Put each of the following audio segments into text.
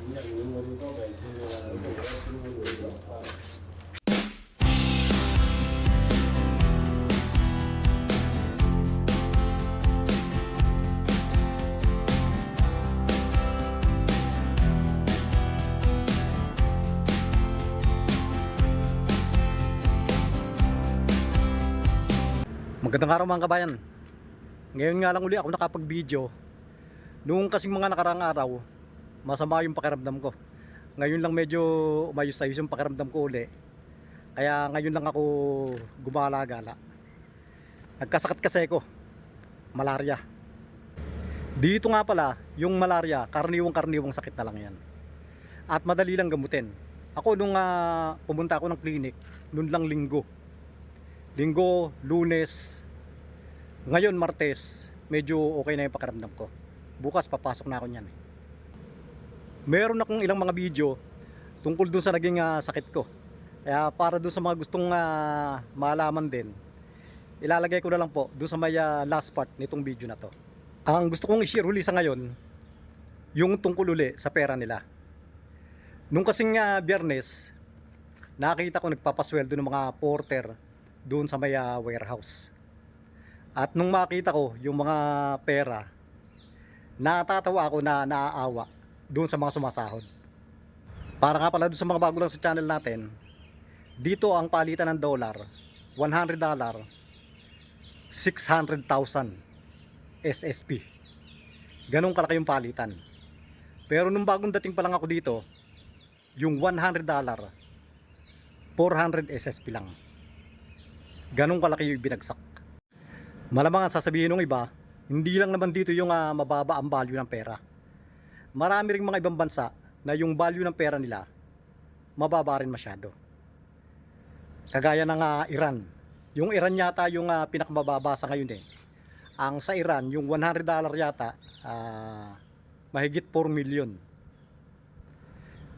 Magandang araw mga kabayan. Ngayon nga lang uli ako nakapag-video. Noong kasing mga nakaraang araw, masama yung pakiramdam ko. Ngayon lang medyo umayos-ayos yung pakiramdam ko uli. Kaya ngayon lang ako gumala-gala. Nagkasakit kasi ako, malaria. Dito nga pala, yung malaria, karaniwang sakit na lang yan. At madali lang gamutin. Ako nung pumunta ako ng clinic, noon lang Linggo, Lunes, ngayon Martes, medyo okay na yung pakiramdam ko. Bukas papasok na ako niyan. Meron akong ilang mga video tungkol dun sa naging sakit ko. Kaya para dun sa mga gustong malaman din, ilalagay ko na lang po dun sa may last part nitong video na to. Ang gusto kong i-share uli sa ngayon, yung tungkol uli sa pera nila. Nung kasing Biyernes, nakita ko nagpapasweldo ng mga porter doon sa may warehouse. At nung makita ko yung mga pera, natatawa ako na naaawa doon sa mga sumasahod. Para nga pala doon sa mga bago lang sa channel natin, dito ang palitan ng dollar, $100, 600,000 SSP. Ganun kalaki yung palitan. Pero nung bagong dating pa lang ako dito, yung $100, 400 SSP lang. Ganun kalaki yung binagsak. Malamang ang sasabihin ng iba, hindi lang naman dito yung mababa ang value ng pera. Marami ring mga ibang bansa na yung value ng pera nila mababa rin masyado. Kagaya ng Iran. Yung Iran yata yung pinakamababa sa ngayon eh. Ang sa Iran, yung $100 yata, mahigit 4 million.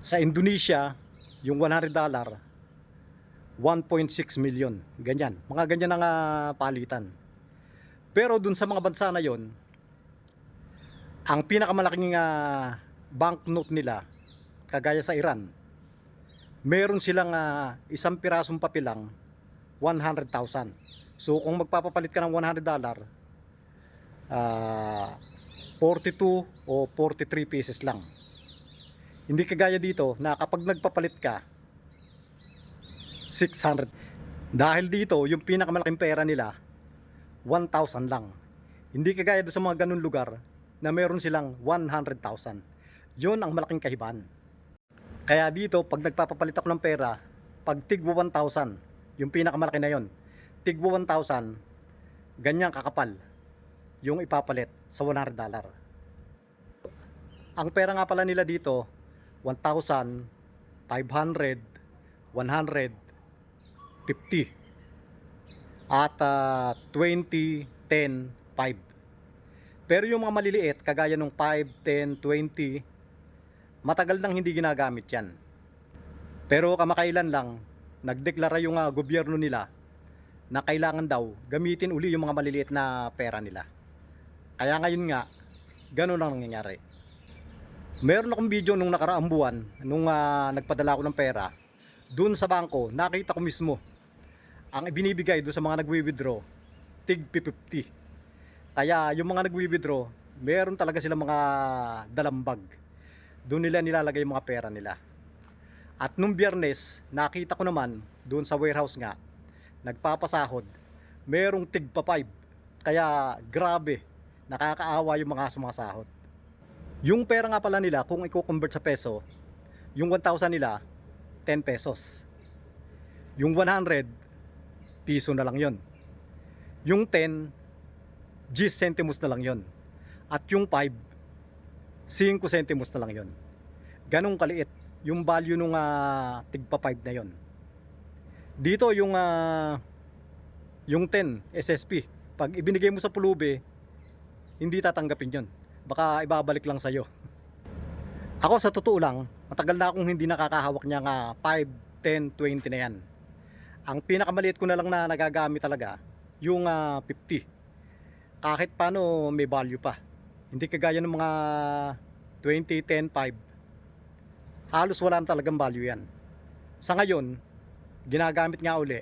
Sa Indonesia, yung $100, 1.6 million. Ganyan. Mga ganyan ang palitan. Pero dun sa mga bansa na yon, ang pinakamalaking banknote nila, kagaya sa Iran, meron silang isang pirasong papel lang, 100,000. So kung magpapapalit ka ng $100, 42 o 43 pieces lang. Hindi kagaya dito na kapag nagpapalit ka, 600. Dahil dito, yung pinakamalaking pera nila, 1,000 lang. Hindi kagaya doon sa mga ganun lugar na meron silang 100,000. Yun ang malaking kahiban. Kaya dito, pag nagpapapalit ako ng pera, pag tigwa 1,000, yung pinakamalaki na yon, tigwa 1,000, ganyang kakapal yung ipapalit sa $100. Ang pera nga pala nila dito, 1,000, 500, 100, 50 at 20, 10, 5. Pero yung mga maliliit kagaya nung 5, 10, 20, matagal nang hindi ginagamit yan. Pero kamakailan lang nagdeklara yung gobyerno nila na kailangan daw gamitin uli yung mga maliliit na pera nila. Kaya ngayon nga ganun ang nangyayari. Meron akong video nung nakaraang buwan nung nagpadala ako ng pera doon sa bangko. Nakita ko mismo ang ibinibigay doon sa mga nagwi-withdraw, tig 50. Kaya yung mga nagwi-withdraw, meron talaga silang mga dalang bag. Doon nila nilalagay yung mga pera nila. At nung Biyernes, nakita ko naman doon sa warehouse nga, nagpapasahod, merong tig pa 5. Kaya grabe, nakakaawa yung mga sumasahod. Yung pera nga pala nila, kung i-convert sa peso, yung 1,000 nila, 10 pesos. Yung 100, piso na lang yon. Yung 10, 10 centimos na lang yon. At yung 5, 5 centimos na lang yon. Ganong kaliit yung value nung tigpa 5 na yon. Dito yung 10 SSP, pag ibinigay mo sa pulube, hindi tatanggapin yon. Baka ibabalik lang sa'yo. Ako sa totoo lang, matagal na akong hindi nakakahawak niya 5, 10, 20 na yan. Ang pinakamaliit ko na lang na nagagamit talaga, yung 50. Kahit paano may value pa. Hindi kagaya ng mga 20, 10, 5. halos wala na talagang value yan. Sa ngayon, ginagamit nga uli.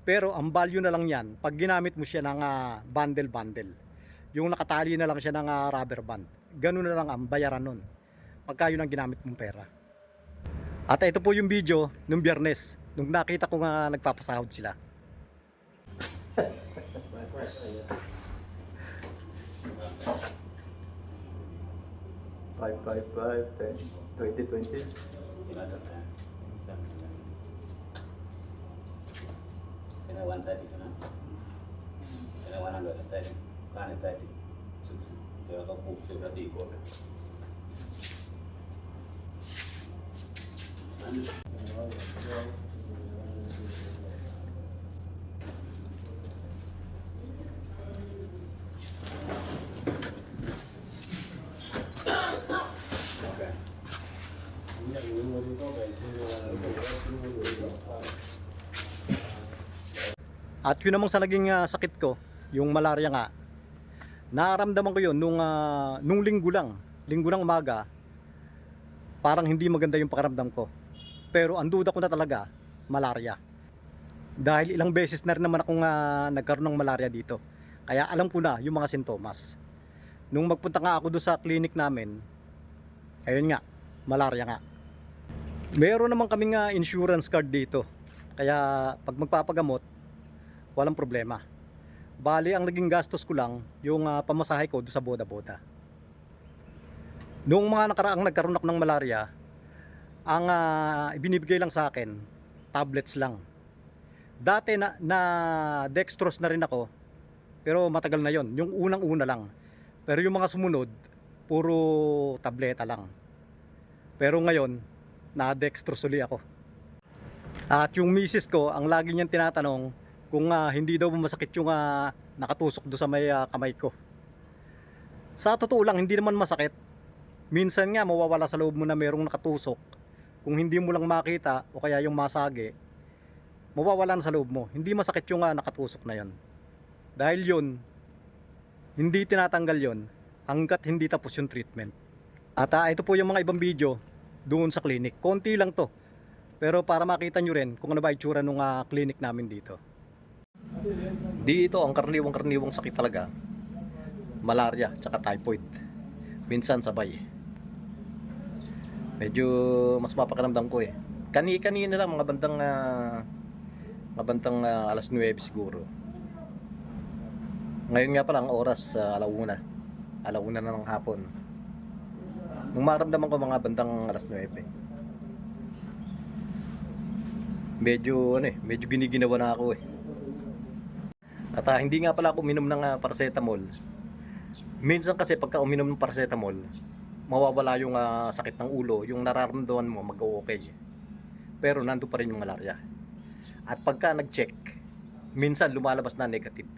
Pero ang value na lang yan, pag ginamit mo siya ng bundle-bundle. Yung nakatali na lang siya ng rubber band. Ganun na lang ang bayaran nun. Pagka yun ang ginamit mong pera. At ito po yung video nung Biyernes. Nung nakita ko nga nagpapasahod sila. 555, 10, 20, 20. Kena 130 sana. Kena 130. Kani 30. Kaya ka po sa berarti ko. At yun namang sa naging sakit ko, yung malaria nga. Nararamdaman ko yun nung linggo ng umaga. Parang hindi maganda yung pakiramdam ko. Pero ang duda ko na talaga, malaria. Dahil ilang beses na rin naman akong nagkaroon ng malaria dito. Kaya alam ko na yung mga sintomas. Nung magpunta nga ako doon sa clinic namin, ayun nga, malaria nga. Meron naman kaming insurance card dito. Kaya pag magpapagamot, walang problema. Bali, ang naging gastos ko lang yung pamasahe ko doon sa boda-boda. Noong mga nakaraang nagkaroon ako ng malaria, ang ibinibigay lang sa akin, tablets lang. Dati na dextrose na rin ako, pero matagal na yon, yung unang-una lang. Pero yung mga sumunod, puro tableta lang. Pero ngayon, na dextrose uli ako. At yung misis ko, ang lagi niyang tinatanong, kung hindi daw masakit yung nakatusok do sa may kamay ko. Sa totoo lang, hindi naman masakit. Minsan nga mawawala sa loob mo na merong nakatusok. Kung hindi mo lang makita o kaya yung masage, mawawala na sa loob mo. Hindi masakit yung nakatusok na yon. Dahil yun, hindi tinatanggal yon hanggat hindi tapos yung treatment. At ito po yung mga ibang video doon sa clinic. Konti lang to. Pero para makita nyo rin kung ano ba itsura ng clinic namin dito. Dito ang karaniwang sakit talaga, malaria tsaka typhoid, minsan sabay. Medyo mas mapakiramdam ko eh. Kanina lang mga bandang alas 9 siguro. Ngayon nga pala ang oras alauna na ng hapon. Nung maramdaman ko mga bandang alas 9, medyo giniginawa na ako eh. At hindi nga pala ako uminom ng paracetamol. Minsan kasi pagka uminom ng paracetamol, mawawala yung sakit ng ulo, yung nararamdaman mo mag-okay. Pero nando pa rin yung malaria. At pagka nag-check, minsan lumalabas na negative.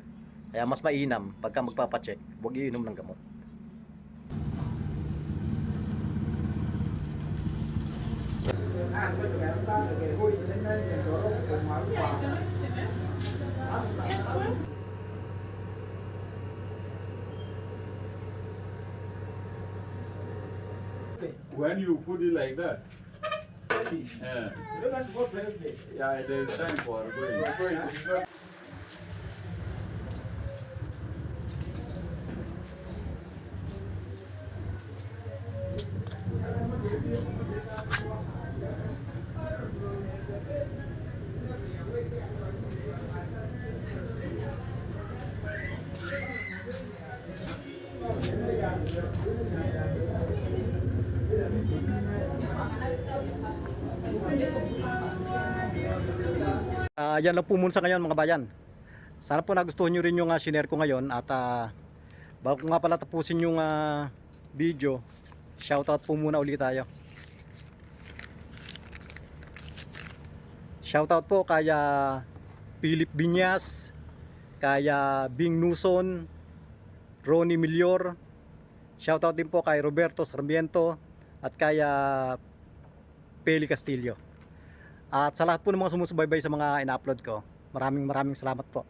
Kaya mas mainam pagka magpapacheck, huwag iinom ng gamot. When you put it like that, yeah, yeah, there is time for going. Yan lang po muna sa ngayon mga bayan. Sana po nagustuhan nyo rin yung shinare ko ngayon. At bago nga pala tapusin yung video, shoutout po muna ulit tayo. Shoutout po kaya Philip Binyas, kaya Bing Nuson, Ronnie Milior. Shoutout din po kay Roberto Sarmiento at kaya Peli Castillo. At sa lahat po ng mga sumusubaybay sa mga ina-upload ko, maraming salamat po.